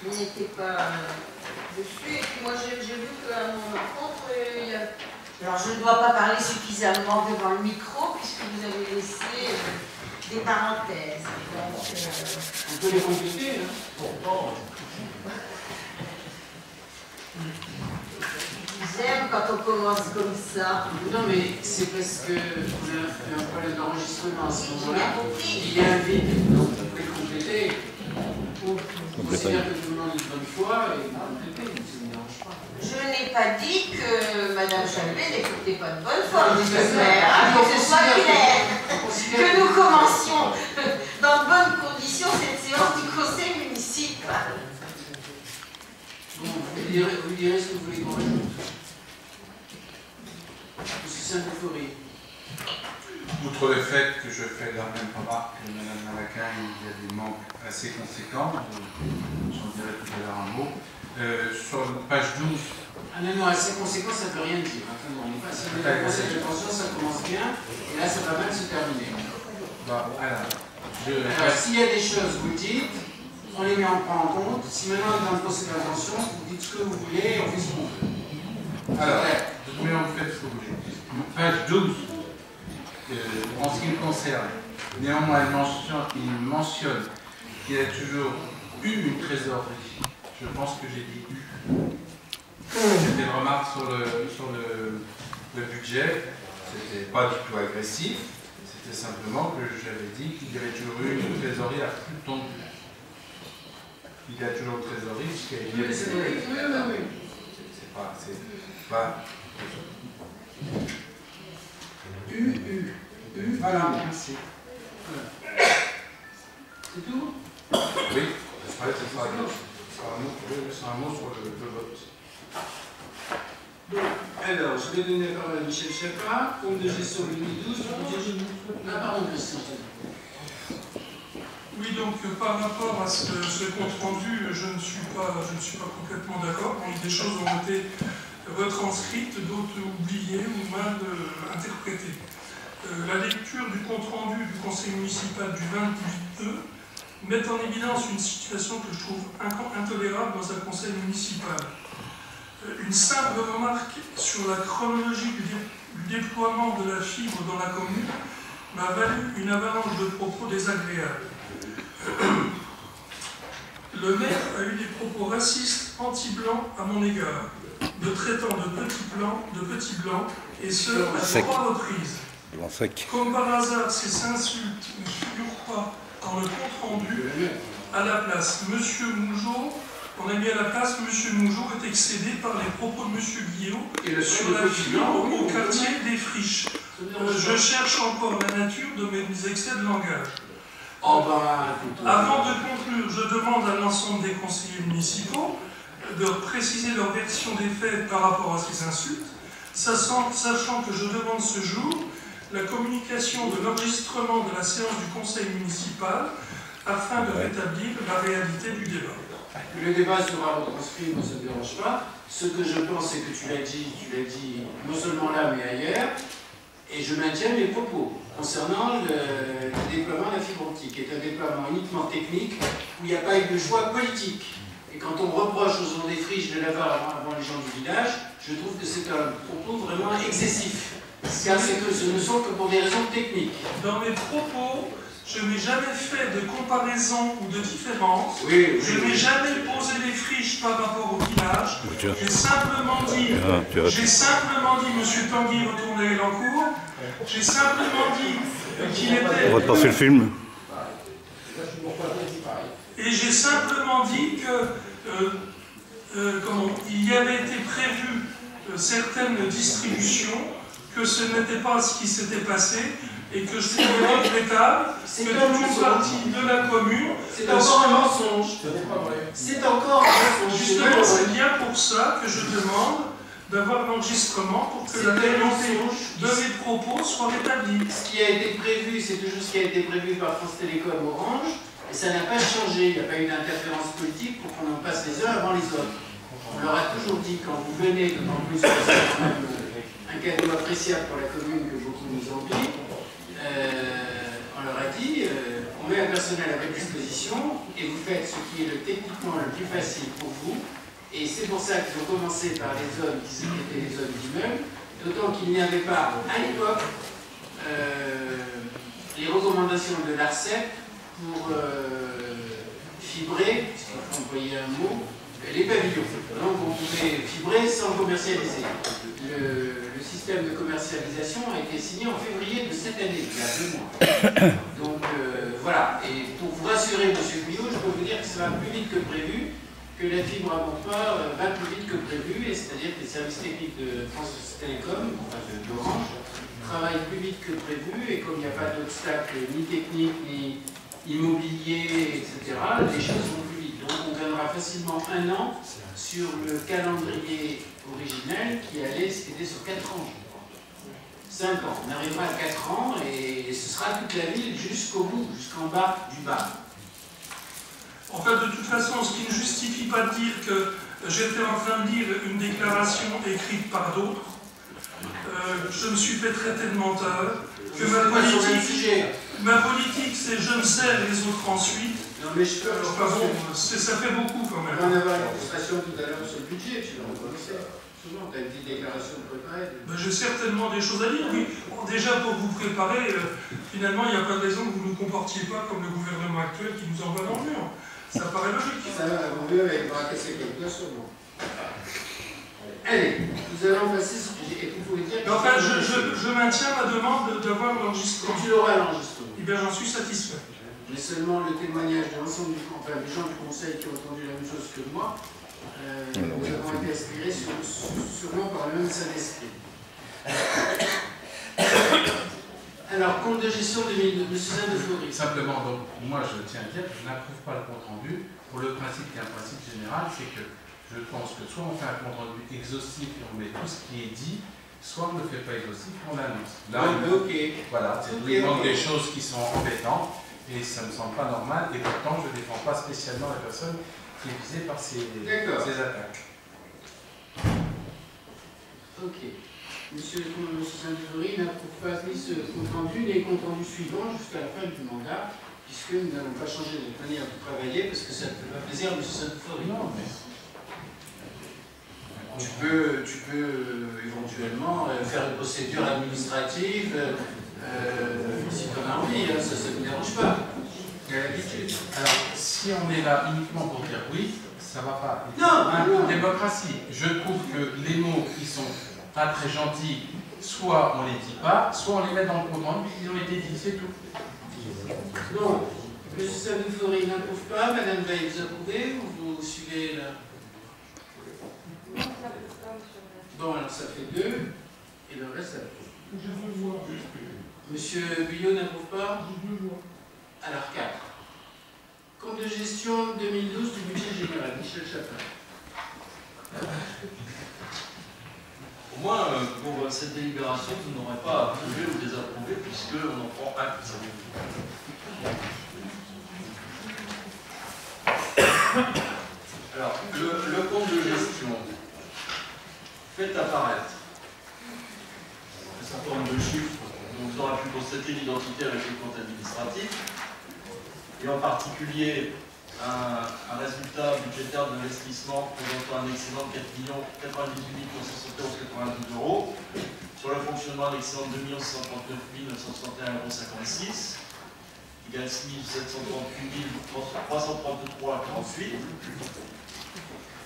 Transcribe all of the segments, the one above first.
il n'était pas dessus. Et puis moi, j'ai vu qu'à mon rencontre, il y a... Alors, je ne dois pas parler suffisamment devant le micro, puisque vous avez laissé des parenthèses. Donc, on peut les compléter, hein. Bon. J'aime quand on commence comme ça. Non, mais c'est parce qu'on a un problème d'enregistrement à ce moment-là. Oui, il y a un vide, donc on peut le compléter. On considère que tout le monde est de bonne foi et compléter, ça ne me dérange pas. je n'ai pas dit que Mme Chalvet n'était pas de bonne foi, M. le maire, que ce soit clair. Que nous commencions dans de bonnes conditions cette séance du conseil municipal. Bon, vous direz ce que vous voulez qu'on rajoute. C'est une euphorie. Outre le fait que je fais la même remarque que Mme Malaquin, il y a des manques assez conséquents, j'en dirai tout à l'heure un mot. Sur page 12. Ah non, assez conséquent, ça ne peut rien dire. Enfin, bon, on est pas si on est conseil de pension, ça commence bien, et là, ça va mal se terminer. Bon, alors, s'il y a des choses, vous le dites, on les met en compte. Si maintenant on est dans le procès d'intention, vous dites ce que vous voulez et on fait ce qu'on veut. alors, mais on fait ce que vous voulez. Page 12. En ce qui me concerne, néanmoins, il mentionne qu'il y a toujours eu une trésorerie. Je pense que j'ai dit eu. C'était une remarque sur le budget. C'était pas du tout agressif. C'était simplement que j'avais dit qu'il y avait toujours eu une trésorerie à flux tendu. Il y a toujours une trésorerie jusqu'à... Oui, c'est pas... Voilà, merci. Voilà. C'est tout? Oui, c'est un mot sur le vote. Donc, alors, je vais donner la parole à Michel Chapin, compte de gestion 2012. Ah, pardon, Christian. Oui, donc par rapport à ce compte rendu, je ne suis pas complètement d'accord. Des choses ont été retranscrites, d'autres oubliées ou mal interprétées. La lecture du compte rendu du conseil municipal du 28 met en évidence une situation que je trouve intolérable dans un conseil municipal. Une simple remarque sur la chronologie du déploiement de la fibre dans la commune m'a valu une avalanche de propos désagréables. Le maire a eu des propos racistes anti-blancs à mon égard, me traitant de petits blancs, et ce, à 3 reprises. Comme par hasard, ces insultes ne figurent pas dans le compte rendu. À la place, Monsieur Mougeot, on a mis à la place Monsieur Mougeot est excédé par les propos de Monsieur Guillot sur la fibre au quartier des Friches. Je cherche encore la nature de mes excès de langage. Avant de conclure, je demande à l'ensemble des conseillers municipaux de préciser leur version des faits par rapport à ces insultes, sachant que je demande ce jour la communication de l'enregistrement de la séance du conseil municipal afin de rétablir la réalité du débat. Le débat sera retranscrit, moi ça ne me dérange pas. Ce que je pense, c'est que tu l'as dit non seulement là mais ailleurs, et je maintiens mes propos concernant le déploiement de la fibre optique, qui est un déploiement uniquement technique, où il n'y a pas eu de choix politique. Et quand on reproche aux gens des Friches de l'avoir avant les gens du village, je trouve que c'est un propos vraiment excessif. Car c'est que ce ne sont que pour des raisons techniques. Dans mes propos, je n'ai jamais fait de comparaison ou de différence. Je n'ai jamais posé les Friches par rapport au village. J'ai simplement dit, M. Tanguy retourné à Elancourt, j'ai simplement dit qu'il était... On va passer le film. Et j'ai simplement dit que il y avait été prévu certaines distributions, que ce n'était pas ce qui s'était passé, et que c'était regrettable que toute une partie de la commune... C'est encore un mensonge. C'est encore un mensonge. Justement, c'est bien pour ça que je demande d'avoir l'enregistrement pour que la réalité de mes propos soit rétablie. Ce qui a été prévu, c'est toujours ce qui a été prévu par France Télécom Orange, et ça n'a pas changé. Il n'y a pas eu d'interférence politique pour qu'on en passe les uns avant les autres. On leur a toujours dit, quand vous venez, d'autant plus que c'est quand même un cadeau appréciable pour la commune que beaucoup nous envient, on on leur a dit, on met un personnel à votre disposition et vous faites ce qui est techniquement le plus facile pour vous. Et c'est pour ça qu'ils ont commencé par les zones qui étaient les zones d'immeubles, d'autant qu'il n'y avait pas à l'époque les recommandations de l'ARCEP pour fibrer, parce qu'il faut employer un mot, les pavillons. Donc on pouvait fibrer sans commercialiser. Le système de commercialisation a été signé en février de cette année, il y a 2 mois. Donc voilà, et pour vous rassurer, M. Guyot, je peux vous dire que ça va plus vite que prévu, que la fibre à Montport va plus vite que prévu, et c'est-à-dire que les services techniques de France Télécom, enfin d'Orange, travaillent plus vite que prévu, et comme il n'y a pas d'obstacle ni technique, ni immobilier, etc., les choses vont plus vite. Donc on gagnera facilement 1 an sur le calendrier originel qui était sur 4 ans, je crois. 5 ans. On arrivera à 4 ans et ce sera toute la ville jusqu'au bout, jusqu'en bas du bas. En fait, de toute façon, ce qui ne justifie pas de dire que j'étais en train de lire une déclaration écrite par d'autres, je me suis fait traiter de menteur, que ma politique c'est je me sers les autres ensuite. Non mais je peux... Enfin bon, ça fait beaucoup quand même. On va en avoir une illustration tout à l'heure sur le budget, tu l'as reconnaissé. Souvent, tu as une petite déclaration de préparée. Ben, j'ai certainement des choses à dire, oui. Bon, déjà, pour vous préparer, finalement, il n'y a pas de raison que vous ne nous comportiez pas comme le gouvernement actuel qui nous envoie dans le mur. Ça paraît logique. Ça va mieux avec bracasser quelqu'un sûrement. Allez, nous allons passer sur... Et vous pouvez dire... Enfin, je maintiens ma demande d'avoir l'enregistrement. Tu l'auras l'enregistrement. Eh bien, j'en suis satisfait. Mais seulement le témoignage de l'ensemble des gens du Conseil qui ont entendu la même chose que moi, nous avons été inspirés sûrement par le même état d'esprit. Alors, compte de gestion de Suzanne de Fleury. Simplement, donc, moi je tiens à dire que je n'approuve pas le compte rendu pour le principe qui est un principe général, c'est que je pense que soit on fait un compte rendu exhaustif et on met tout ce qui est dit, soit on ne le fait pas exhaustif et on l'annonce. Là, voilà, il manque des choses qui sont embêtantes. Et ça ne me semble pas normal, et pourtant je ne défends pas spécialement la personne qui est visée par ces attaques. Ok. Monsieur Saint-Fleury n'approuve pas ni ce compte rendu, ni les comptes rendus suivants jusqu'à la fin du mandat, puisque nous n'allons pas changer notre manière de travailler, parce que ça ne fait pas plaisir à M. Saint-Fleury. Non, mais... Tu peux éventuellement faire une procédure administrative. Si tu en as envie, ça ne me dérange pas. L'habitude. Alors, si on est là uniquement pour dire oui, ça ne va pas. Non, démocratie. Je trouve que les mots qui sont pas très gentils, soit on ne les dit pas, soit on les met dans le compte rendu, ils ont été dit, c'est tout. Donc, M. Saint-Fleury n'approuve pas, Mme Veil, vous approuvez ou vous suivez là? Bon, alors ça fait 2, et le reste, ça approuve. Je veux voir. Monsieur Guyot n'approuve pas? Alors 4. Compte de gestion 2012 du budget général, Michel Chapin. Au moins, pour cette délibération, vous n'aurez pas à approuver ou désapprouver, puisqu'on en prend acte. Alors, le compte de gestion fait apparaître un certain nombre de chiffres dont vous aurez pu constater l'identité avec les comptes administratifs, et en particulier un résultat budgétaire d'investissement présentant un excédent de 4 98 171,92 €, sur le fonctionnement un excédent de 2 139 961,56 €, qui gagne 6 738 333,48 €.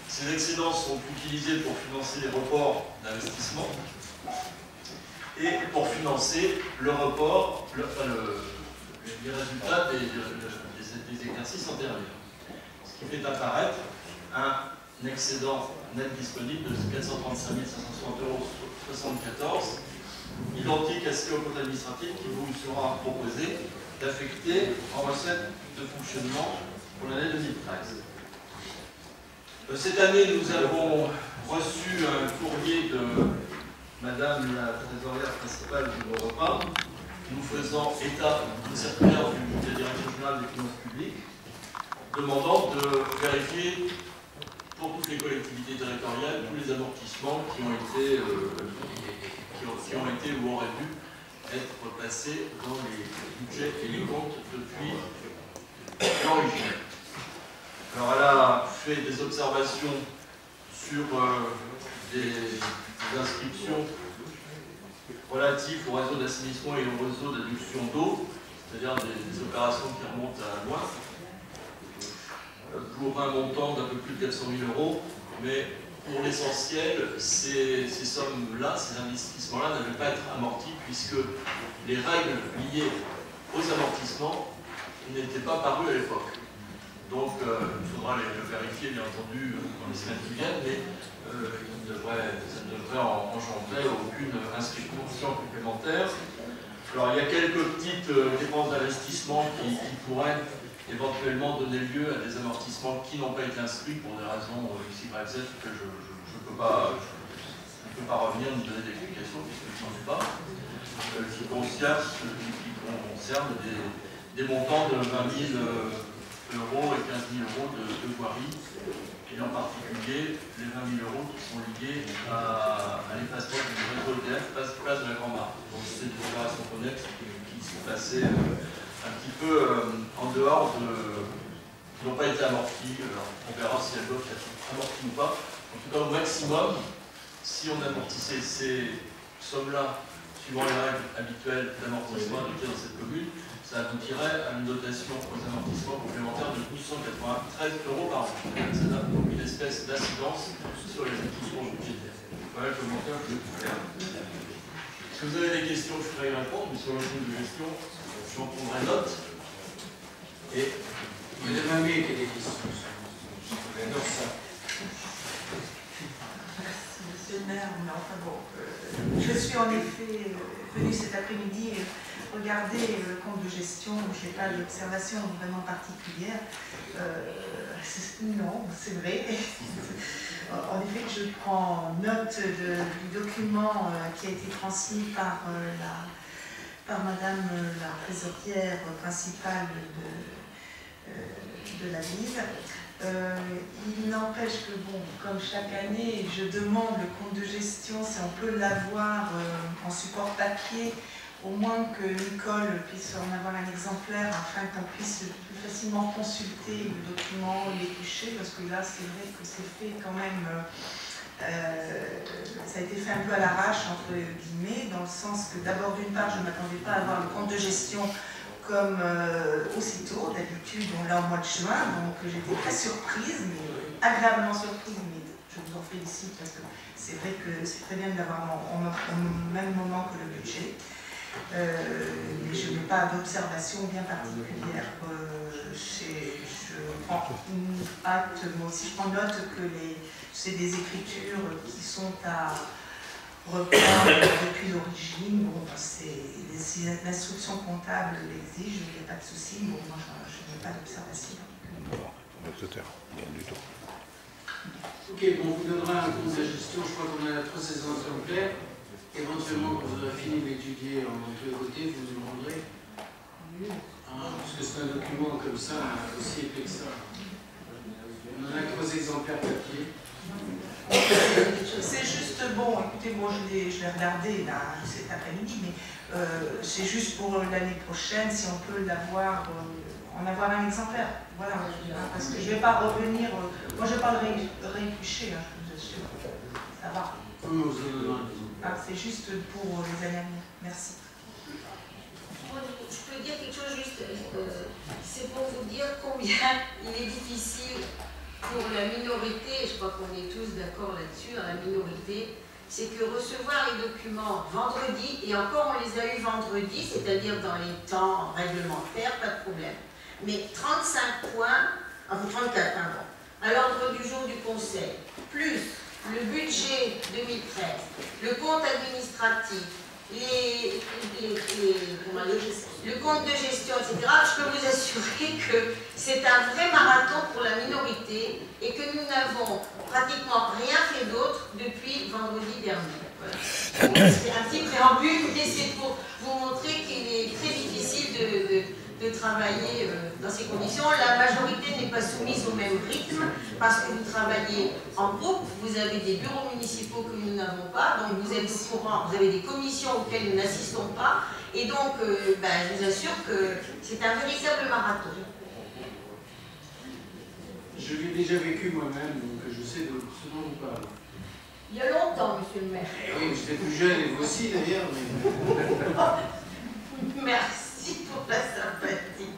Ces excédents sont utilisés pour financer les reports d'investissement et pour financer le report, les résultats des exercices antérieurs. Ce qui fait apparaître un excédent net disponible de 435 560,74 €, identique à ce qui est au compte administratif qui vous sera proposé d'affecter en recettes de fonctionnement pour l'année 2013. Cette année, nous avons reçu un courrier de Madame la trésorière principale du repas, nous faisant état d'une circulaire de la Direction générale des finances publiques, demandant de vérifier pour toutes les collectivités territoriales tous les amortissements qui ont été ou auraient dû être passé dans les budgets et les comptes depuis l'origine. Alors elle a fait des observations sur des inscriptions relatives au réseau d'assainissement et au réseau d'adduction d'eau, c'est-à-dire des opérations qui remontent à loin, pour un montant d'un peu plus de 400 000 €, mais pour l'essentiel, ces sommes-là, ces investissements-là n'avaient pas à être amortis puisque les règles liées aux amortissements n'étaient pas parues à l'époque. Donc il faudra le vérifier bien entendu dans les semaines qui viennent, mais ça ne devrait engendrer aucune inscription complémentaire. Alors il y a quelques petites dépenses d'investissement qui pourraient éventuellement donner lieu à des amortissements qui n'ont pas été inscrits pour des raisons X, Y, Z que je ne peux pas revenir ni donner d'explications puisque je n'en ai pas. Qui concerne des montants de 20 000 € et 15 000 € de voirie, et en particulier les 20 000 € qui sont liés à l'effacement du réseau EDF place de la Grand-Marque. Donc c'est des opérations connexes qui sont passées un petit peu en dehors qui n'ont pas été amorties. Alors, on verra si elles doivent être amorties ou pas. En tout cas, au maximum, si on amortissait ces sommes-là, suivant les règles habituelles d'amortissement adoptées dans cette commune, ça aboutirait à une dotation aux amortissements complémentaires de 1293 € par an. Ça donne donc une espèce d'incidence sur les exécutions budgétaires. Voilà le commentaire que je peux faire. Si vous avez des questions, je pourrais y répondre, mais sur le jeu de gestion, j'en prendrai note. Et Madame Amé, qui a des questions. J'adore ça. Monsieur le maire, mais enfin bon, je suis en effet venue cet après-midi regarder le compte de gestion, je n'ai pas d'observation vraiment particulière. Non, c'est vrai. En effet, je prends note du document qui a été transmis par Madame la trésorière principale de la ville. Il n'empêche que, bon, comme chaque année, je demande le compte de gestion, si on peut l'avoir en support papier, au moins que Nicole puisse en avoir un exemplaire afin qu'on puisse plus facilement consulter le document, l'éplucher, parce que là, c'est vrai que c'est fait quand même, ça a été fait un peu à l'arrache, entre guillemets, dans le sens que d'abord, d'une part, je ne m'attendais pas à avoir le compte de gestion comme aussitôt, d'habitude, on l'a au mois de juin, donc j'étais très surprise, mais agréablement surprise, mais je vous en félicite parce que c'est vrai que c'est très bien de l'avoir au même moment que le budget. Mais je n'ai pas d'observation bien particulière. Je prends acte, moi aussi je prends note que c'est des écritures qui sont à reprendre depuis l'origine. Bon, si l'instruction comptable l'exige, il n'y a pas de souci. Bon, moi je n'ai pas d'observation. On va se taire, rien du tout. Ok, bon, on vous donnera un compte de gestion, je crois qu'on a 3 saisons exemplaires. Éventuellement, quand vous aurez fini d'étudier en tous les côtés, vous nous rendrez. Parce que c'est un document comme ça, aussi épais que ça. On en a 3 exemplaires papier. C'est juste, bon, écoutez, moi je l'ai regardé là, cet après-midi, mais c'est juste pour l'année prochaine, si on peut l'avoir, en avoir un exemplaire. Voilà, parce que je ne vais pas revenir, moi je ne vais pas le rééplucher, hein, je vous assure. Ça va. C'est juste pour les années à venir. Merci. Je peux dire quelque chose juste, c'est pour vous dire combien il est difficile pour la minorité, je crois qu'on est tous d'accord là-dessus, dans la minorité, c'est que recevoir les documents vendredi, et encore on les a eu vendredi, c'est-à-dire dans les temps réglementaires, pas de problème, mais 35 points, enfin 34, pardon, à l'ordre du jour du Conseil, plus le budget 2013, le compte administratif, le compte de gestion, etc., je peux vous assurer que c'est un vrai marathon pour la minorité et que nous n'avons pratiquement rien fait d'autre depuis vendredi dernier. Voilà. C'est un petit préambule, mais c'est pour vous montrer qu'il est très difficile de de travailler dans ces conditions. La majorité n'est pas soumise au même rythme parce que vous travaillez en groupe, vous avez des bureaux municipaux que nous n'avons pas, donc vous êtes au courant, vous avez des commissions auxquelles nous n'assistons pas, et donc je vous assure que c'est un véritable marathon. Je l'ai déjà vécu moi-même, donc je sais de ce dont vous parlez. Il y a longtemps, monsieur le maire. Eh oui, j'étais plus jeune et vous aussi d'ailleurs. Mais... Merci pour la sympathie.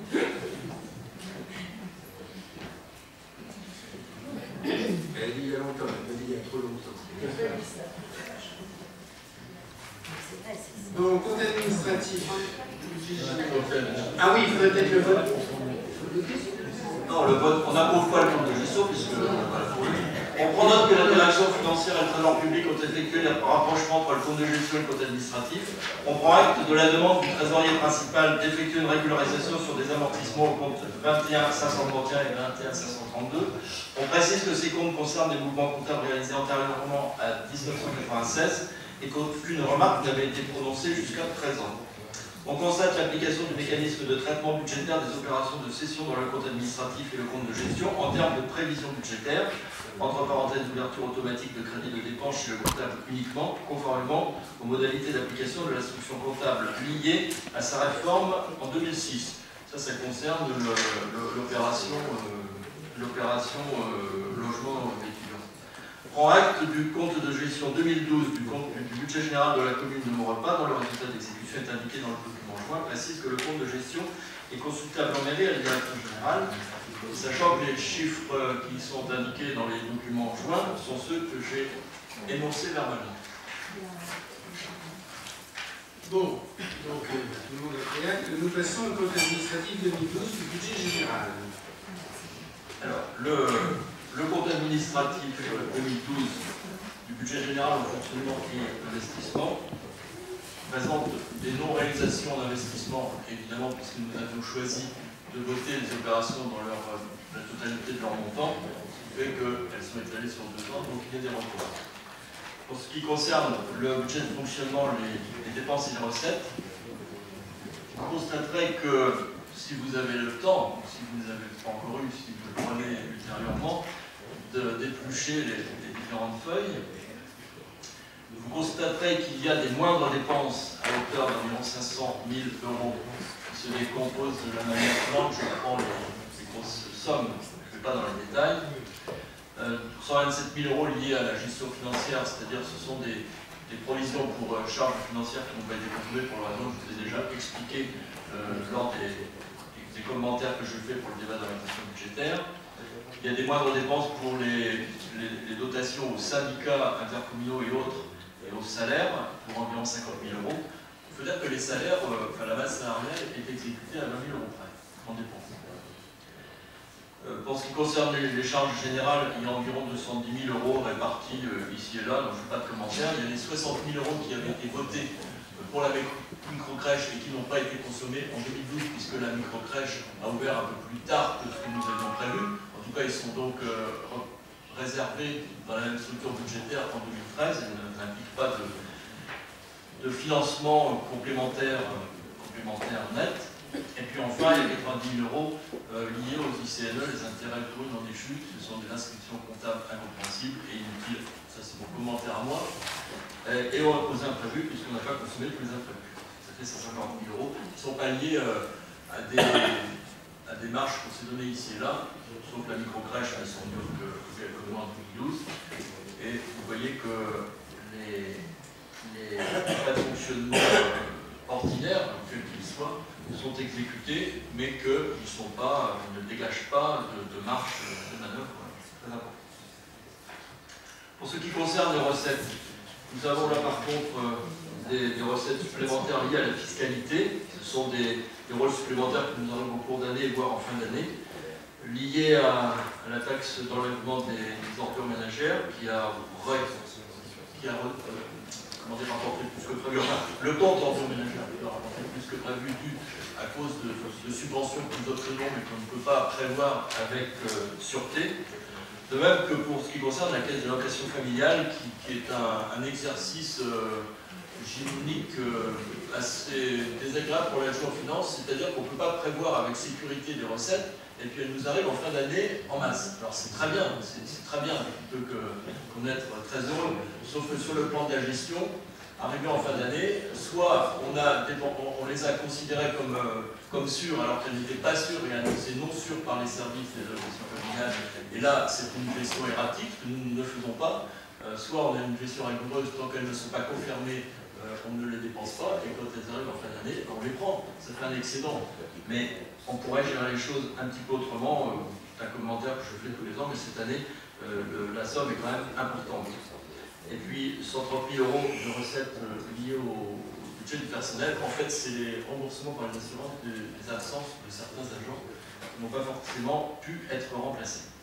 Elle dit il y a longtemps, elle dit il y a trop longtemps. Donc, compte administratif. Ah oui, il faudrait peut-être le vote. Non, le vote, on n'approuve pas le compte de gestion puisque on prend note que l'interaction financière et le trésor public ont effectué un rapprochement entre le compte de gestion et le compte administratif. On prend acte de la demande du trésorier principal d'effectuer une régularisation sur des amortissements au compte 21 531 et 21 532. On précise que ces comptes concernent des mouvements comptables réalisés antérieurement à 1996 et qu'aucune remarque n'avait été prononcée jusqu'à présent. On constate l'application du mécanisme de traitement budgétaire des opérations de cession dans le compte administratif et le compte de gestion en termes de prévision budgétaire, entre parenthèses d'ouverture automatique de crédit de dépenses chez le comptable uniquement, conformément aux modalités d'application de l'instruction comptable liée à sa réforme en 2006. Ça concerne l'opération logement étudiant. Prend acte du compte de gestion 2012 du budget général de la commune de Maurepas, dont le résultat d'exécution est indiqué dans le document joint, précise que le compte de gestion est consultable en mairie à la direction générale, sachant que les chiffres qui sont indiqués dans les documents joints sont ceux que j'ai énoncés verbalement. Bon, donc tout le monde a pris acte. Nous passons au compte administratif 2012 du budget général. Alors, le compte administratif 2012 du budget général en fonctionnement et investissement présente des non-réalisations d'investissement, évidemment, puisque nous avons choisi de voter les opérations dans la totalité de leur montant, ce qui fait qu'elles sont étalées sur 2 ans, donc il y a des reports. Pour ce qui concerne le budget de fonctionnement, les dépenses et les recettes, vous constaterez que si vous avez le temps, si vous ne les avez pas encore eu, si vous le prenez ultérieurement, d'éplucher les différentes feuilles, vous constaterez qu'il y a des moindres dépenses à hauteur d'environ 500 000 € qui se décomposent de la manière suivante. Je prends les grosses sommes, je ne vais pas dans les détails. 127 000 € liés à la gestion financière, c'est-à-dire ce sont des provisions pour charges financières qui n'ont pas été consommées pour la raison que je vous ai déjà expliqué lors des commentaires que je fais pour le débat d'orientation budgétaire. Il y a des moindres dépenses pour les dotations aux syndicats intercommunaux et autres, et aux salaires, pour environ 50 000 €. Il faut dire que les salaires, la masse salariale est exécutée à 20 000 € près, en dépenses. Pour ce qui concerne les charges générales, il y a environ 210 000 € répartis ici et là, donc je ne fais pas de commentaires. Il y a les 60 000 € qui avaient été votés pour la micro-crèche et qui n'ont pas été consommés en 2012, puisque la micro-crèche a ouvert un peu plus tard que ce que nous avions prévu. En tout cas, ils sont donc réservés dans la même structure budgétaire qu'en 2013 et n'impliquent pas de financement complémentaire net. Et puis enfin, il y a 90 000 € liés aux ICNE, les intérêts bruts non déchus, ce sont des inscriptions comptables incompréhensibles et inutiles. Ça, c'est mon commentaire à moi. Et aux imprévus, puisqu'on n'a pas consommé tous les imprévus. Ça fait 150 000 € qui sont pas liés à des marges qu'on s'est données ici et là, sauf la micro-crèche, elles sont mieux que moi en 2012. Et vous voyez que les frais de fonctionnement ordinaires, quels qu'ils soient, sont exécutés, mais qu'ils ne dégagent pas de marge de manœuvre. C'est très important. Pour ce qui concerne les recettes, nous avons là par contre des recettes supplémentaires liées à la fiscalité. Ce sont des rôles supplémentaires que nous avons au cours d'année, voire en fin d'année, liés à la taxe d'enlèvement des ordures ménagères qui a rapporté plus que prévu. Enfin, le compte ordures ménagères a rapporté plus que prévu dû à cause de subventions que nous obtenons mais qu'on ne peut pas prévoir avec sûreté. De même que pour ce qui concerne la caisse de location familiale, qui est un exercice gymnique assez désagréable pour l'adjoint aux finances, c'est-à-dire qu'on ne peut pas prévoir avec sécurité des recettes, et puis elles nous arrivent en fin d'année en masse. Alors c'est très bien, plutôt qu'on être très heureux, sauf que sur le plan de la gestion, arrivé en fin d'année, soit on les a considérés comme sûrs alors qu'elles n'étaient pas sûres et annoncées non sûres par les services des allocations familiales, et là c'est une gestion erratique que nous ne faisons pas, soit on a une gestion rigoureuse, tant qu'elles ne sont pas confirmées, on ne les dépense pas, et quand elles arrivent en fin d'année, on les prend, ça fait un excédent. Mais on pourrait gérer les choses un petit peu autrement, c'est un commentaire que je fais tous les ans, mais cette année, la somme est quand même importante. Et puis, 130 000 € de recettes liées au budget du personnel, en fait, c'est les remboursements par les assurances des absences de certains agents qui n'ont pas forcément pu être remplacés.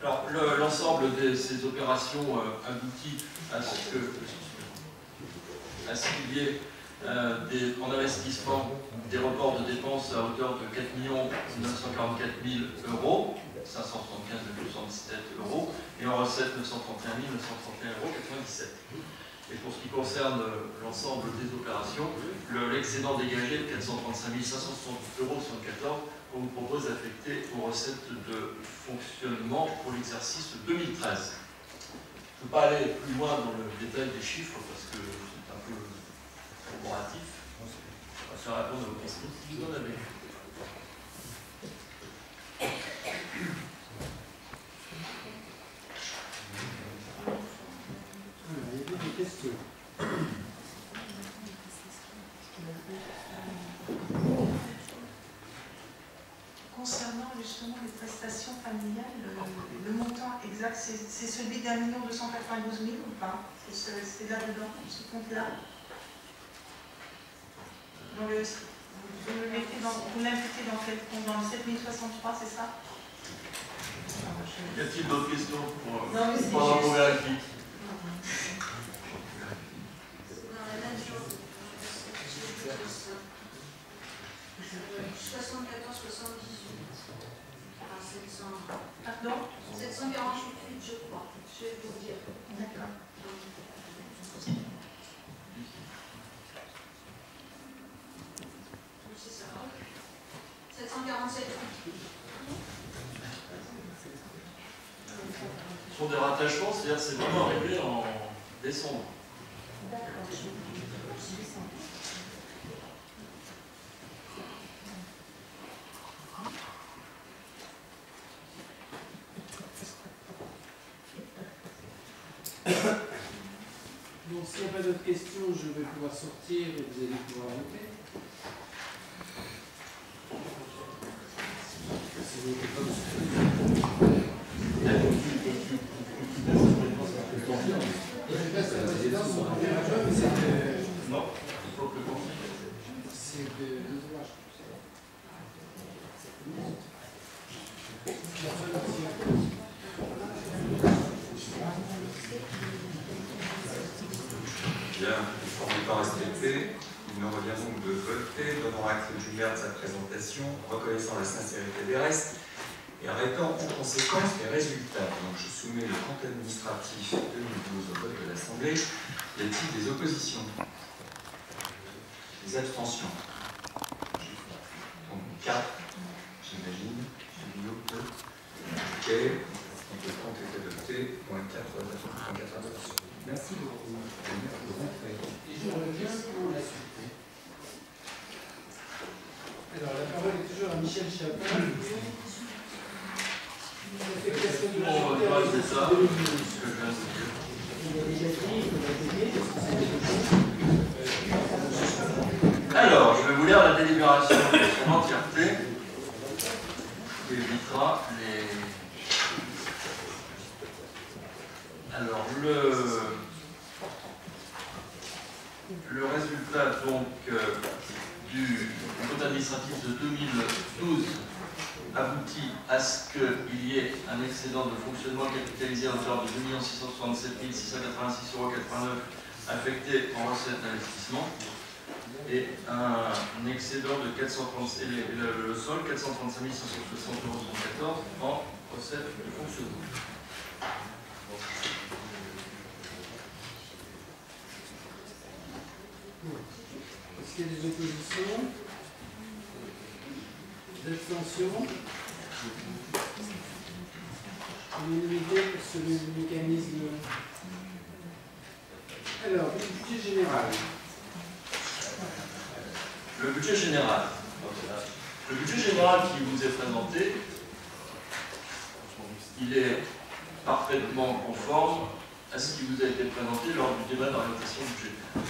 Alors, l'ensemble de ces opérations aboutit à ce qu'il y ait en investissement des reports de dépenses à hauteur de 4 944 000 €, 575,77 €, et en recettes 931 931,97 €. Et pour ce qui concerne l'ensemble des opérations, l'excédent dégagé de 435 568,74 €, on vous propose d'affecter aux recettes de fonctionnement pour l'exercice 2013. Je ne peux pas aller plus loin dans le détail des chiffres parce que c'est un peu corporatif. On va faire répondre aux questions si vous en avez. Il y avait des questions. Concernant justement les prestations familiales, le montant exact, c'est celui d'1 292 000 ou pas? C'est là-dedans, ce compte-là? Vous l'imputez dans quel compte? Dans le 7063, c'est ça? Y a-t-il d'autres questions pendant Non, qu'on vérifie? Dans la même chose, 74-78. Enfin, 700. Pardon? 748, je crois. Je vais vous dire. D'accord. C'est ça. 747. Ce sont des rattachements, c'est-à-dire c'est vraiment arrivé en décembre. D'accord. Donc s'il n'y a pas d'autres questions, je vais pouvoir sortir et vous allez pouvoir voter. Non, il faut que le conseil. C'est de l'ouvrage. Bien, le forme n'est pas respecté. Il nous revient donc de voter, donnant acte du maire de sa présentation, reconnaissant la sincérité des restes et arrêtant en conséquence les résultats. Donc je soumets le compte administratif 2012 au vote de l'Assemblée. Y a-t-il des oppositions? Des abstentions? Donc 4, j'imagine. Ok. Donc le compte est adopté. Moins 4 abstentions. Merci beaucoup. Et je reviens pour la suite. Alors la parole est toujours à Michel Chapin. C'est ça. Alors, je vais vous lire la délibération en son entièreté, qui évitera les... Alors, le résultat donc du compte administratif de 2012 aboutit à ce qu'il y ait un excédent de fonctionnement capitalisé à hauteur de 2 667 686,89 € affecté en recettes d'investissement et un excédent de 430, le sol 435 560,74 € en recettes de fonctionnement. qu'il y a des oppositions? D'abstention? Unanimité pour ce mécanisme. Alors, le budget général. Le budget général. Le budget général qui vous est présenté, il est parfaitement conforme à ce qui vous a été présenté lors du débat d'orientation budgétaire.